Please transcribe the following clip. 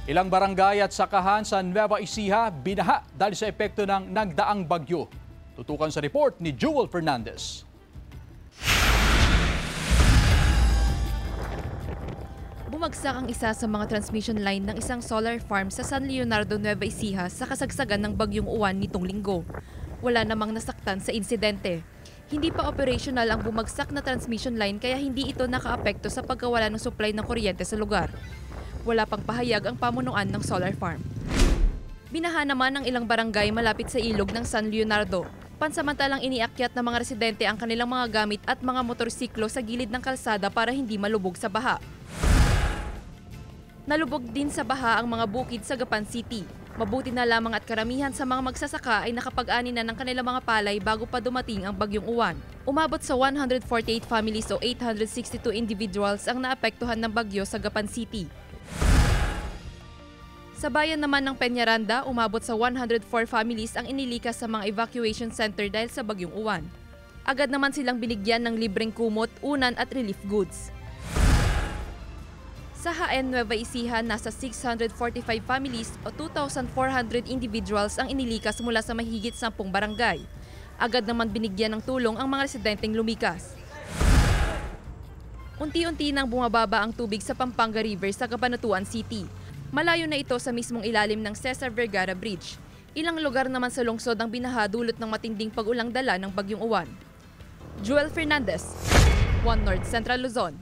Ilang barangay at sakahan sa Nueva Ecija binaha dahil sa epekto ng nagdaang bagyo. Tutukan sa report ni Jewel Fernandez. Bumagsak ang isa sa mga transmission line ng isang solar farm sa San Leonardo, Nueva Ecija sa kasagsagan ng bagyong uwan nitong linggo. Wala namang nasaktan sa insidente. Hindi pa operational ang bumagsak na transmission line kaya hindi ito nakaapekto sa pagkawala ng supply ng kuryente sa lugar. Wala pang pahayag ang pamunuan ng solar farm. Binaha naman ang ilang barangay malapit sa ilog ng San Leonardo. Pansamantalang iniakyat ng mga residente ang kanilang mga gamit at mga motorsiklo sa gilid ng kalsada para hindi malubog sa baha. Nalubog din sa baha ang mga bukid sa Gapan City. Mabuti na lamang at karamihan sa mga magsasaka ay nakapag-ani na ng kanilang mga palay bago pa dumating ang bagyong uwan. Umabot sa 148 families o 862 individuals ang naapektuhan ng bagyo sa Gapan City. Sa bayan naman ng Peñaranda, umabot sa 104 families ang inilikas sa mga evacuation center dahil sa bagyong uwan. Agad naman silang binigyan ng libreng kumot, unan at relief goods. Sa Jaén, Nueva Ecija, nasa 645 families o 2,400 individuals ang inilikas mula sa mahigit 10 barangay. Agad naman binigyan ng tulong ang mga residenteng lumikas. Unti-unti nang bumababa ang tubig sa Pampanga River sa Cabanatuan City. Malayo na ito sa mismong ilalim ng Cesar Vergara Bridge. Ilang lugar naman sa lungsod ang binaha dulot ng matinding pag-ulang dala ng bagyong uwan. Jewel Fernandez, One North Central Luzon.